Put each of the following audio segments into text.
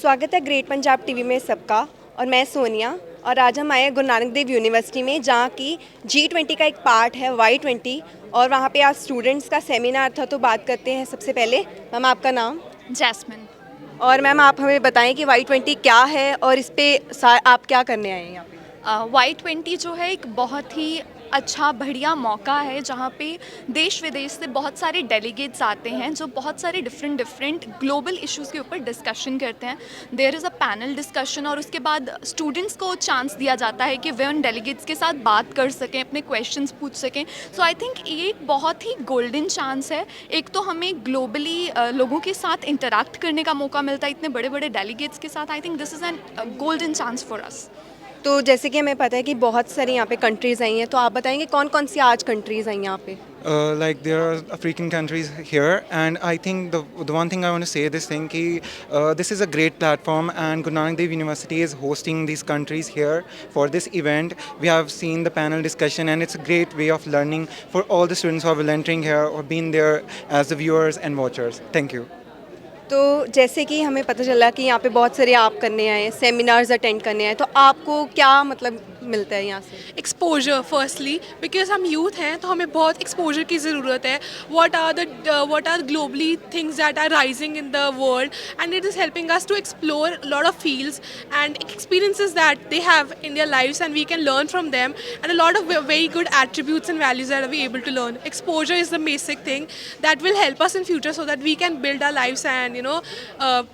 स्वागत है great Punjab TV में सबका। और मैं सोनिया, और आज हम आए हैं गुरु नानक देव यूनिवर्सिटी में, जहाँ की G20 का एक पार्ट है Y20, और वहाँ पे आज स्टूडेंट्स का सेमिनार था। तो बात करते हैं सबसे पहले। मैम, आपका नाम? जैस्मिन। और मैम, आप हमें बताएं कि Y20 क्या है और इस पे आप क्या करने आए हैं यहाँ पे? Y20 जो है एक बहुत ही अच्छा बढ़िया मौका है जहाँ पे देश विदेश से बहुत सारे डेलीगेट्स आते हैं जो बहुत सारे डिफरेंट ग्लोबल इश्यूज़ के ऊपर डिस्कशन करते हैं। There is a panel discussion और उसके बाद स्टूडेंट्स को चांस दिया जाता है कि वे उन डेलीगेट्स के साथ बात कर सकें, अपने क्वेश्चंस पूछ सकें। सो आई थिंक ये एक बहुत ही गोल्डन चांस है। एक तो हमें ग्लोबली लोगों के साथ इंटरेक्ट करने का मौका मिलता है इतने बड़े बड़े डेलीगेट्स के साथ। I think this is an golden chance for us. तो जैसे कि हमें पता है कि बहुत सारी यहाँ पे कंट्रीज़ आई हैं, तो आप बताएंगे कौन कौन सी आज कंट्रीज़ आई हैं यहाँ पे? Like there are African countries here, and I think the one thing I want to say this thing ki this is a great platform, and Guru Nanak Dev University is hosting these countries here for this event. We have seen the panel discussion, and it's a great way of learning for all the students who are volunteering here or being there as the viewers and watchers. Thank you. तो जैसे कि हमें पता चला कि यहाँ पे बहुत सारे आप करने आए हैं, सेमिनार्स अटेंड करने आए, तो आपको क्या मतलब मिलता है यहाँ से? एक्सपोजर फर्स्टली, बिकॉज हम यूथ हैं तो हमें बहुत एक्सपोजर की ज़रूरत है। What are globally things that are rising in the world, and it is helping us to explore lot of fields and experiences that they have in their lives, and we can learn from them, and a lot of very good attributes and values that we are able to learn. Exposure is the basic thing that will help us in future so that we can build our lives and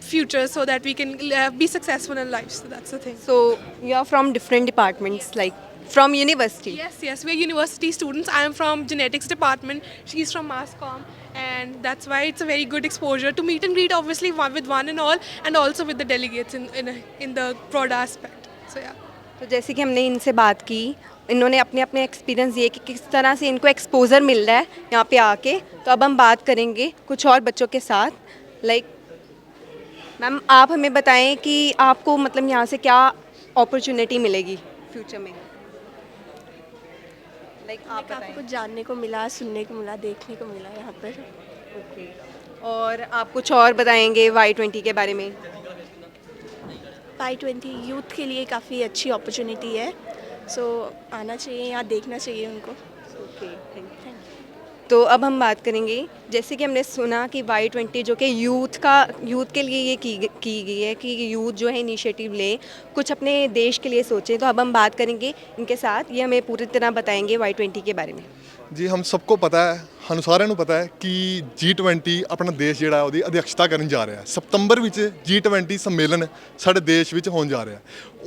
future so that we can be successful in life. So that's the thing. So you are from different departments, like from university? Yes, we're university students. I am from genetics department. She's from mass comm, and that's why it's a very good exposure to meet and greet, obviously with one and all, and also with the delegates in the broad aspect. So yeah. तो जैसे कि हमने इनसे बात की, इन्होंने अपने अपने एक्सपीरियंस दिए कि किस तरह से इनको एक्सपोजर मिल रहा है यहाँ पे आके। तो अब हम बात करेंगे कुछ और बच्चों के साथ। मैम, आप हमें बताएं कि आपको मतलब यहाँ से क्या अपॉर्चुनिटी मिलेगी फ्यूचर में? आप बताएं। कुछ जानने को मिला, सुनने को मिला, देखने को मिला यहाँ पर। ओके, और आप कुछ और बताएंगे Y20 के बारे में? Y20 यूथ के लिए काफ़ी अच्छी अपॉर्चुनिटी है, सो आना चाहिए, यहाँ देखना चाहिए उनको। Okay, thank you. तो अब हम बात करेंगे, जैसे कि हमने सुना कि Y20 जो कि यूथ के लिए ये की गई है कि यूथ जो है इनिशिएटिव ले, कुछ अपने देश के लिए सोचे। तो अब हम बात करेंगे इनके साथ, ये हमें पूरी तरह बताएंगे Y20 के बारे में। जी, हम सबको पता है, ਸਾਨੂੰ ਸਾਰਿਆਂ ਨੂੰ ਪਤਾ ਹੈ ਕਿ G20 ਆਪਣਾ ਦੇਸ਼ ਜਿਹੜਾ ਉਹਦੀ ਅਧਿਕਸ਼ਤਾ ਕਰਨ ਜਾ ਰਿਹਾ ਹੈ। ਸਤੰਬਰ ਵਿੱਚ G20 ਸੰਮੇਲਨ ਸਾਡੇ ਦੇਸ਼ ਵਿੱਚ ਹੋਣ ਜਾ ਰਿਹਾ ਹੈ।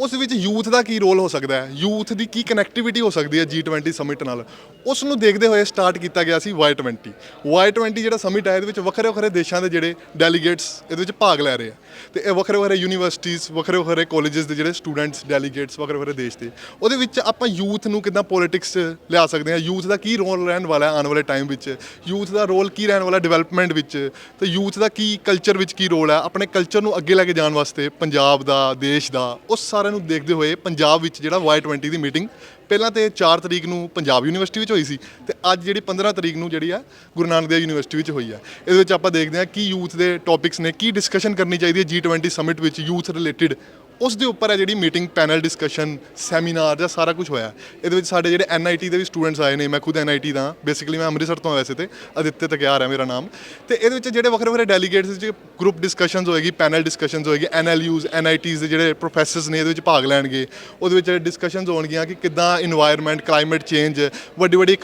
ਉਸ ਵਿੱਚ ਯੂਥ ਦਾ ਕੀ ਰੋਲ ਹੋ ਸਕਦਾ ਹੈ, ਯੂਥ ਦੀ ਕੀ ਕਨੈਕਟੀਵਿਟੀ ਹੋ ਸਕਦੀ ਹੈ G20 ਸਮਿਟ ਨਾਲ, ਉਸ ਨੂੰ ਦੇਖਦੇ ਹੋਏ ਸਟਾਰਟ ਕੀਤਾ ਗਿਆ ਸੀ Y20 ਜਿਹੜਾ ਸਮਿਟ ਹੈ। ਇਹਦੇ ਵਿੱਚ ਵੱਖਰੇ ਵੱਖਰੇ ਦੇਸ਼ਾਂ ਦੇ ਜਿਹੜੇ ਡੈਲੀਗੇਟਸ ਇਹਦੇ ਵਿੱਚ ਭਾਗ ਲੈ ਰਹੇ ਆ, ਤੇ ਇਹ ਵੱਖਰੇ ਵੱਖਰੇ ਯੂਨੀਵਰਸਿਟੀਜ਼, ਵੱਖਰੇ ਵੱਖਰੇ ਕਾਲਜਸ ਦੇ ਜਿਹੜੇ ਸਟੂਡੈਂਟਸ ਡੈਲੀਗੇਟਸ ਵੱਖਰੇ ਵੱਖਰੇ ਦੇਸ਼ ਦੇ, ਉਹਦੇ ਵਿੱਚ ਆਪਾਂ ਯੂਥ ਨੂੰ ਕਿੱਦਾਂ ਪੋਲੀਟਿਕਸ ਲਿਆ ਸਕਦੇ ਹਾਂ, ਯੂਥ ਦਾ ਕੀ ਰੋਲ ਰਹਿਣ ਵਾਲਾ ਹੈ ਆਉਣ ਵਾਲੇ ਟਾਈਮ ਵਿੱਚ, ਯੂਥ ਦਾ ਰੋਲ ਕੀ ਰਹਿਣ ਵਾਲਾ ਡਿਵੈਲਪਮੈਂਟ ਵਿੱਚ, ਤੇ ਯੂਥ ਦਾ ਕੀ ਕਲਚਰ ਵਿੱਚ ਕੀ ਰੋਲ ਹੈ ਆਪਣੇ ਕਲਚਰ ਨੂੰ ਅੱਗੇ ਲੈ ਕੇ ਜਾਣ ਵਾਸਤੇ ਪੰਜਾਬ ਦਾ, ਦੇਸ਼ ਦਾ, ਉਸ ਸਾਰਿਆਂ ਨੂੰ ਦੇਖਦੇ ਹੋਏ ਪੰਜਾਬ ਵਿੱਚ ਜਿਹੜਾ Y20 ਦੀ ਮੀਟਿੰਗ ਪਹਿਲਾਂ ਤੇ 4 ਤਰੀਕ ਨੂੰ ਪੰਜਾਬ ਯੂਨੀਵਰਸਿਟੀ ਵਿੱਚ ਹੋਈ ਸੀ, ਤੇ ਅੱਜ ਜਿਹੜੀ 15 ਤਰੀਕ ਨੂੰ ਜਿਹੜੀ ਆ ਗੁਰੂ ਨਾਨਕ ਦੇਵ ਯੂਨੀਵਰਸਿਟੀ ਵਿੱਚ ਹੋਈ ਆ। ਇਹਦੇ ਵਿੱਚ ਆਪਾਂ ਦੇਖਦੇ ਹਾਂ ਕਿ ਯੂਥ ਦੇ ਟੌਪਿਕਸ ਨੇ, ਕੀ ਡਿਸਕਸ਼ਨ ਕਰਨੀ ਚਾਹੀਦੀ ਹੈ G20 ਸਮਿਟ ਵਿੱਚ ਯੂਥ ਰਿਲੇਟਿਡ, ਉਸ ਦੇ ਉੱਪਰ ਹੈ ਜਿਹੜੀ ਮੀਟਿੰਗ, ਪੈਨਲ ਡਿਸਕਸ਼ਨ, ਸੈਮੀਨਾਰ ਜਾਂ ਸਾਰਾ ਕੁਝ ਹੋਇਆ। ਇਹਦੇ ਵਿੱਚ ਸਾਡੇ ਜਿਹੜੇ NIT ਦੇ ਵੀ ਸਟੂਡੈਂਟਸ ਆਏ ਨੇ, ਮੈਂ ਖੁਦ NIT ਦਾ, ਬੇਸਿਕਲੀ ਮੈਂ ਅੰਮ੍ਰਿਤਸਰ ਤੋਂ ਵੈਸੇ ਤੇ ਅਦਿੱਤਿਆ ਤਕਿਆਰ ਹੈ ਮੇਰਾ ਨਾਮ, ਤੇ ਇਹਦੇ ਵਿੱਚ ਜਿਹੜੇ ਵੱਖਰੇ ਵੱਖਰੇ ਡੈਲੀਗੇਟਸ ਵਿੱਚ ਗਰੁੱਪ ਡਿਸਕਸ਼ਨਸ ਹੋਏਗੀ, ਪੈਨਲ ਡਿਸਕਸ਼ਨਸ ਹੋਏਗੀ, NLUs NITs ਦੇ ਜਿਹੜੇ ਪ੍ਰੋਫੈਸਰਸ ਨੇ ਇਹਦੇ ਵਿੱਚ ਭਾਗ ਲੈਣਗੇ। ਉਹਦੇ ਵਿੱਚ ਡਿਸਕਸ਼ਨਸ ਹੋਣਗੀਆਂ ਕਿ ਕਿੱਦਾਂ ਇਨਵਾਇਰਨਮੈਂਟ, ਕਲਾਈਮੇਟ ਚੇਂਜ, ਵੱਡੀ ਵੱਡੀ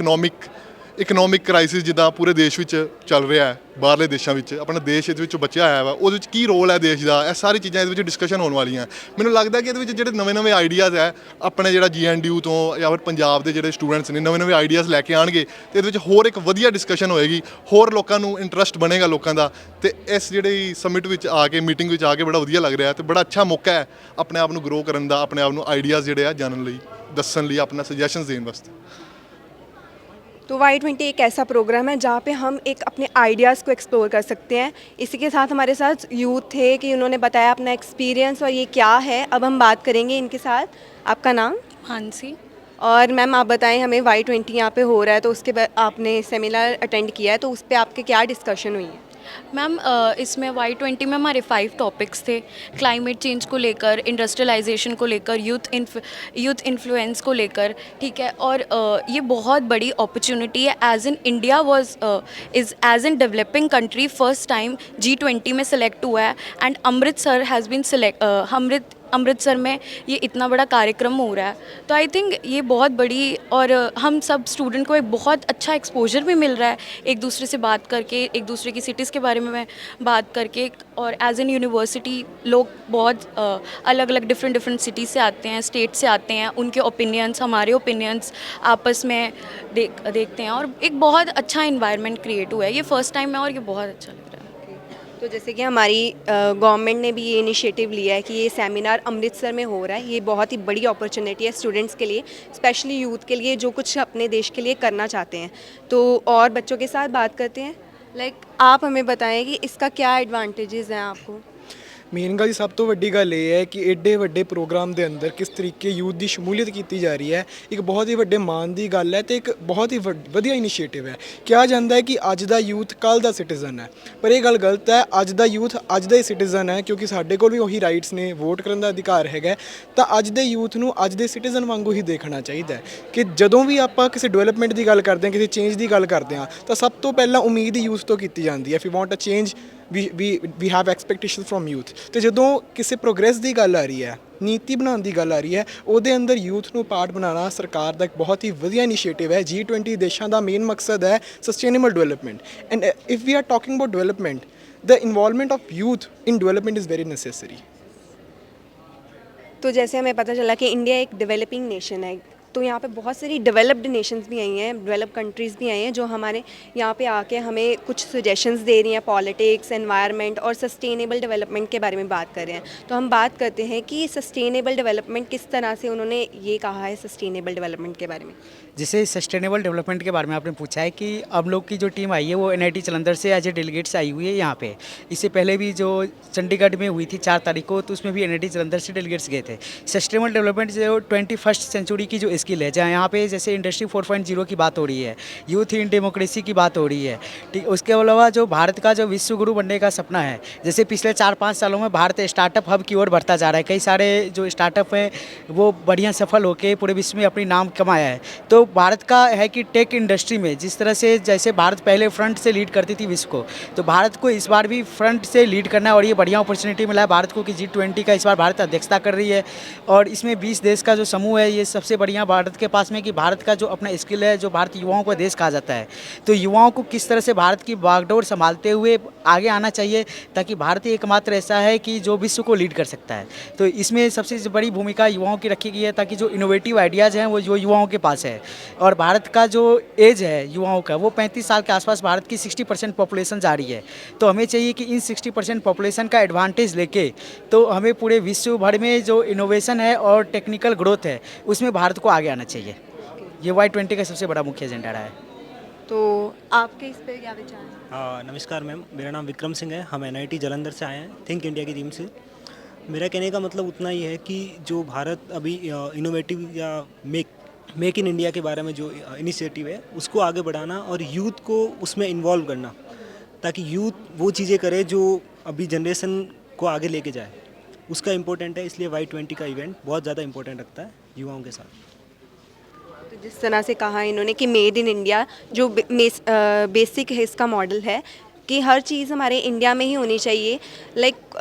ਇਕਨੋਮਿਕ ਕ੍ਰਾਈਸਿਸ ਜਿੱਦਾਂ ਪੂਰੇ ਦੇਸ਼ ਵਿੱਚ ਚੱਲ ਰਿਹਾ ਹੈ, ਬਾਹਰਲੇ ਦੇਸ਼ਾਂ ਵਿੱਚ ਆਪਣਾ ਦੇਸ਼ ਇਹਦੇ ਵਿੱਚ ਬਚਿਆ ਹੋਇਆ ਵਾ, ਉਹਦੇ ਵਿੱਚ ਕੀ ਰੋਲ ਹੈ ਦੇਸ਼ ਦਾ, ਇਹ ਸਾਰੀ ਚੀਜ਼ਾਂ ਇਹਦੇ ਵਿੱਚ ਡਿਸਕਸ਼ਨ ਹੋਣ ਵਾਲੀਆਂ। ਮੈਨੂੰ ਲੱਗਦਾ ਕਿ ਇਹਦੇ ਵਿੱਚ ਜਿਹੜੇ ਨਵੇਂ ਆਈਡੀਆਜ਼ ਹੈ ਆਪਣੇ ਜਿਹੜਾ GNDU ਤੋਂ ਜਾਂ ਫਿਰ ਪੰਜਾਬ ਦੇ ਜਿਹੜੇ ਸਟੂਡੈਂਟਸ ਨੇ ਨਵੇਂ ਆਈਡੀਆਜ਼ ਲੈ ਕੇ ਆਉਣਗੇ, ਤੇ ਇਹਦੇ ਵਿੱਚ ਹੋਰ ਇੱਕ ਵਧੀਆ ਡਿਸਕਸ਼ਨ ਹੋਏਗੀ, ਹੋਰ ਲੋਕਾਂ ਨੂੰ ਇੰਟਰਸਟ ਬਣੇਗਾ ਲੋਕਾਂ ਦਾ। ਤੇ ਇਸ ਜਿਹੜੀ ਸਮਿਟ ਵਿੱਚ ਆ ਕੇ, ਮੀਟਿੰਗ ਵਿੱਚ ਆ ਕੇ ਬੜਾ ਵਧੀਆ ਲੱਗ ਰਿਹਾ, ਤੇ ਬੜਾ ਅੱਛਾ ਮੌਕਾ ਹੈ ਆਪਣੇ ਆਪ ਨੂੰ ਗਰੋ ਕਰਨ ਦਾ, ਆਪਣੇ ਆਪ ਨੂੰ ਆਈਡੀਆਜ਼ ਜਿਹੜੇ ਆ ਜਾਣਨ ਲਈ, ਦੱਸਣ ਲਈ, ਆਪਣਾ ਸਜੈਸ਼ਨਸ ਦੇਣ ਵਾਸਤੇ। तो Y20 एक ऐसा प्रोग्राम है जहाँ पे हम एक अपने आइडियाज़ को एक्सप्लोर कर सकते हैं। इसी के साथ हमारे साथ यूथ थे कि उन्होंने बताया अपना एक्सपीरियंस और ये क्या है। अब हम बात करेंगे इनके साथ। आपका नाम? मानसी। और मैम, आप बताएं हमें Y20 यहाँ पे हो रहा है, तो उसके बाद आपने सेमिनार अटेंड किया है, तो उस पर आपके क्या डिस्कशन हुई है? मैम इसमें Y20 में हमारे 5 टॉपिक्स थे। क्लाइमेट चेंज को लेकर, इंडस्ट्रियलाइजेशन को लेकर, यूथ इन्फ्लुएंस को लेकर, ठीक है। और ये बहुत बड़ी अपॉर्चुनिटी है as in India was is as in developing country first time G20 में सेलेक्ट हुआ है। And Amritsar has been select Amritsar में ये इतना बड़ा कार्यक्रम हो रहा है, तो आई थिंक ये बहुत बड़ी, और हम सब स्टूडेंट को एक बहुत अच्छा एक्सपोजर भी मिल रहा है एक दूसरे से बात करके, एक दूसरे की सिटीज़ के बारे में बात करके। और एज एन यूनिवर्सिटी लोग बहुत अलग अलग डिफरेंट सिटीज़ से आते हैं, स्टेट से आते हैं, उनके ओपिनियंस, हमारे ओपिनियंस आपस में देखते हैं, और एक बहुत अच्छा इन्वायरमेंट क्रिएट हुआ है। ये फर्स्ट टाइम है और ये बहुत अच्छा लग रहा है। तो जैसे कि हमारी गवर्नमेंट ने भी ये इनिशिएटिव लिया है कि ये सेमिनार अमृतसर में हो रहा है, ये बहुत ही बड़ी अपॉर्चुनिटी है स्टूडेंट्स के लिए, स्पेशली यूथ के लिए जो कुछ अपने देश के लिए करना चाहते हैं। तो और बच्चों के साथ बात करते हैं। आप हमें बताएं कि इसका क्या एडवांटेजेस हैं आपको। ਮੇਨ ਗੱਲ ਜੀ ਸਭ ਤੋਂ ਵੱਡੀ ਗੱਲ ਇਹ ਹੈ ਕਿ ਐਡੇ ਵੱਡੇ ਪ੍ਰੋਗਰਾਮ ਦੇ ਅੰਦਰ ਕਿਸ ਤਰੀਕੇ ਯੂਥ ਦੀ ਸ਼ਮੂਲੀਅਤ ਕੀਤੀ ਜਾ ਰਹੀ ਹੈ, ਇੱਕ ਬਹੁਤ ਹੀ ਵੱਡੇ ਮਾਣ ਦੀ ਗੱਲ ਹੈ ਤੇ ਇੱਕ ਬਹੁਤ ਹੀ ਵਧੀਆ ਇਨੀਸ਼ੀਏਟਿਵ ਹੈ। ਕਿਹਾ ਜਾਂਦਾ ਹੈ ਕਿ ਅੱਜ ਦਾ ਯੂਥ ਕੱਲ੍ਹ ਦਾ ਸਿਟੀਜ਼ਨ ਹੈ, ਪਰ ਇਹ ਗੱਲ ਗਲਤ ਹੈ। ਅੱਜ ਦਾ ਯੂਥ ਅੱਜ ਦਾ ਹੀ ਸਿਟੀਜ਼ਨ ਹੈ, ਕਿਉਂਕਿ ਸਾਡੇ ਕੋਲ ਵੀ ਉਹੀ ਰਾਈਟਸ ਨੇ, ਵੋਟ ਕਰਨ ਦਾ ਅਧਿਕਾਰ ਹੈਗਾ। ਤਾਂ ਅੱਜ ਦੇ ਯੂਥ ਨੂੰ ਅੱਜ ਦੇ ਸਿਟੀਜ਼ਨ ਵਾਂਗੂ ਹੀ ਦੇਖਣਾ ਚਾਹੀਦਾ ਹੈ ਕਿ ਜਦੋਂ ਵੀ ਆਪਾਂ ਕਿਸੇ ਡਿਵੈਲਪਮੈਂਟ ਦੀ ਗੱਲ ਕਰਦੇ ਹਾਂ, ਕਿਸੇ ਚੇਂਜ ਦੀ ਗੱਲ ਕਰਦੇ ਹਾਂ, ਤਾਂ ਸਭ ਤੋਂ ਪਹਿਲਾਂ ਉਮੀਦ ਹੀ ਯੂਥ ਤੋਂ ਕੀਤੀ ਜਾਂਦੀ ਹੈ। If you want a change we have expectations from youth। ਤੇ ਜਦੋਂ ਕਿਸੇ ਪ੍ਰੋਗਰੈਸ ਦੀ ਗੱਲ ਆ ਰਹੀ ਹੈ, ਨੀਤੀ ਬਣਾਉਣ ਦੀ ਗੱਲ ਆ ਰਹੀ ਹੈ, ਉਹਦੇ ਅੰਦਰ ਯੂਥ ਨੂੰ ਪਾਰਟ ਬਣਾਉਣਾ ਸਰਕਾਰ ਦਾ ਇੱਕ ਬਹੁਤ ਹੀ ਵਧੀਆ ਇਨੀਸ਼ੀਏਟਿਵ ਹੈ। G20 ਦੇਸ਼ਾਂ ਦਾ ਮੇਨ ਮਕਸਦ ਹੈ sustainable development, and if we are talking about development, the involvement of youth in development is very necessary. तो जैसे हमें पता चला कि इंडिया एक डेवलपिंग नेशन है, तो यहाँ पे बहुत सारी डेवलप्ड नेशंस भी आई हैं, डेवलप कंट्रीज़ भी आई हैं जो हमारे यहाँ पे आके हमें कुछ सजेशंस दे रही हैं पॉलिटिक्स, एनवायरनमेंट और सस्टेनेबल डेवलपमेंट के बारे में बात कर रहे हैं। तो हम बात करते हैं कि सस्टेनेबल डेवलपमेंट किस तरह से उन्होंने ये कहा है सस्टेनेबल डेवलपमेंट के बारे में। जैसे सस्टेनेबल डेवलपमेंट के बारे में आपने पूछा है कि हम लोग की जो टीम आई है वो NIT जालंधर से एज ए डेलीगेट्स आई हुई है यहाँ पे। इससे पहले भी जो चंडीगढ़ में हुई थी 4 तारीख को, तो उसमें भी NIT जालंधर से डेलीगेट्स गए थे। सस्टेनेबल डेवलपमेंट जो 21st सेंचुरी की जो स्किल है, जहाँ यहाँ पे जैसे इंडस्ट्री 4.0 की बात हो रही है, यूथ इन डेमोक्रेसी की बात हो रही है, ठीक। उसके अलावा जो भारत का जो विश्व गुरु बनने का सपना है, जैसे पिछले 4-5 सालों में भारत स्टार्टअप हब की ओर बढ़ता जा रहा है। कई सारे जो स्टार्टअप हैं वो बढ़िया सफल होकर पूरे विश्व में अपनी नाम कमाया है। तो भारत का है कि टेक इंडस्ट्री में जिस तरह से जैसे भारत पहले फ्रंट से लीड करती थी विश्व को, तो भारत को इस बार भी फ्रंट से लीड करना है। और ये बढ़िया अपॉर्चुनिटी मिला है भारत को कि G20 का इस बार भारत अध्यक्षता कर रही है, और इसमें 20 देश का जो समूह है, ये सबसे बढ़िया भारत के पास में कि भारत का जो अपना स्किल है, जो भारत युवाओं को देश कहा जाता है, तो युवाओं को किस तरह से भारत की बागडोर संभालते हुए आगे आना चाहिए, ताकि भारत ही एकमात्र ऐसा है कि जो विश्व को लीड कर सकता है। तो इसमें सबसे बड़ी भूमिका युवाओं की रखी गई है, ताकि जो इनोवेटिव आइडियाज़ हैं वो जो युवाओं के पास है। और भारत का जो एज है युवाओं का, वो 35 साल के आसपास भारत की 60% पॉपुलेशन जा रही है। तो हमें चाहिए कि इन 60% पॉपुलेशन का एडवांटेज लेके, तो हमें पूरे विश्व भर में जो इनोवेशन है और टेक्निकल ग्रोथ है, उसमें भारत को आगे आना चाहिए। ये Y20 का सबसे बड़ा मुख्य एजेंडा रहा है। तो आपके इस पर क्या विचार है? नमस्कार मैम, मेरा नाम विक्रम सिंह है। हम NIT जालंधर से आए हैं, थिंक इंडिया की टीम से। मेरा कहने का मतलब उतना ही है कि जो भारत अभी इनोवेटिव या मेक इन इंडिया के बारे में जो इनिशिएटिव है, उसको आगे बढ़ाना और यूथ को उसमें इन्वॉल्व करना, ताकि यूथ वो चीज़ें करे जो अभी जनरेशन को आगे लेके जाए, उसका इम्पोर्टेंट है। इसलिए Y20 का इवेंट बहुत ज़्यादा इम्पोर्टेंट रखता है युवाओं के साथ। तो जिस तरह से कहा इन्होंने कि मेड इन इंडिया जो बेसिक है इसका मॉडल है कि हर चीज़ हमारे इंडिया में ही होनी चाहिए।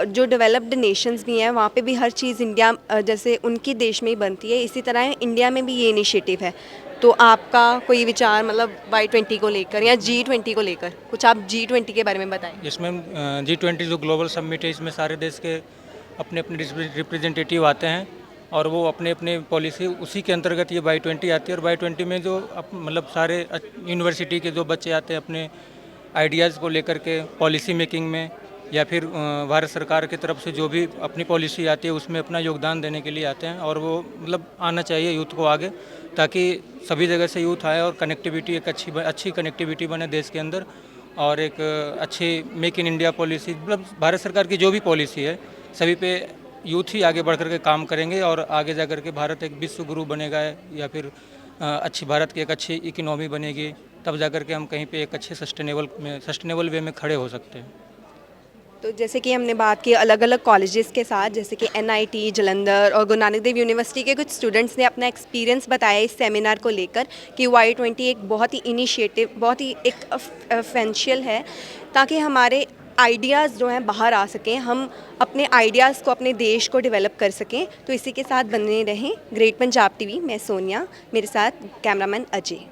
जो डेवलप्ड नेशंस भी हैं वहाँ पे भी हर चीज़ इंडिया जैसे उनके देश में ही बनती है, इसी तरह इंडिया में भी ये इनिशिएटिव है। तो आपका कोई विचार मतलब Y20 को लेकर या G20 को लेकर, कुछ आप G20 के बारे में बताएं। इसमें G20 जो ग्लोबल समिट है, इसमें सारे देश के अपने अपने रिप्रेजेंटेटिव आते हैं और वो अपने अपने पॉलिसी उसी के अंतर्गत ये Y20 आती है। और Y20 में जो मतलब सारे यूनिवर्सिटी के जो बच्चे आते हैं अपने आइडियाज़ को लेकर के पॉलिसी मेकिंग में, या फिर भारत सरकार की तरफ से जो भी अपनी पॉलिसी आती है उसमें अपना योगदान देने के लिए आते हैं। और वो मतलब आना चाहिए यूथ को आगे, ताकि सभी जगह से यूथ आए और कनेक्टिविटी एक अच्छी कनेक्टिविटी बने देश के अंदर, और एक अच्छी मेक इन इंडिया पॉलिसी, मतलब भारत सरकार की जो भी पॉलिसी है सभी पे यूथ ही आगे बढ़ कर के काम करेंगे और आगे जा कर के भारत एक विश्व गुरु बनेगा, या फिर भारत की एक अच्छी इकोनॉमी बनेगी, तब जा कर के हम कहीं पे एक अच्छे सस्टेनेबल वे में खड़े हो सकते हैं। तो जैसे कि हमने बात की अलग अलग कॉलेजेस के साथ, जैसे कि NIT जलंधर और गुरु नानक देव यूनिवर्सिटी के कुछ स्टूडेंट्स ने अपना एक्सपीरियंस बताया इस सेमिनार को लेकर कि Y20 एक बहुत ही इनिशिएटिव, बहुत ही एक एसेंशियल है ताकि हमारे आइडियाज़ जो हैं बाहर आ सकें, हम अपने आइडियाज़ को अपने देश को डेवलप कर सकें। तो इसी के साथ बने रहें ग्रेट पंजाब TV। मैं सोनिया, मेरे साथ कैमरामैन अजय।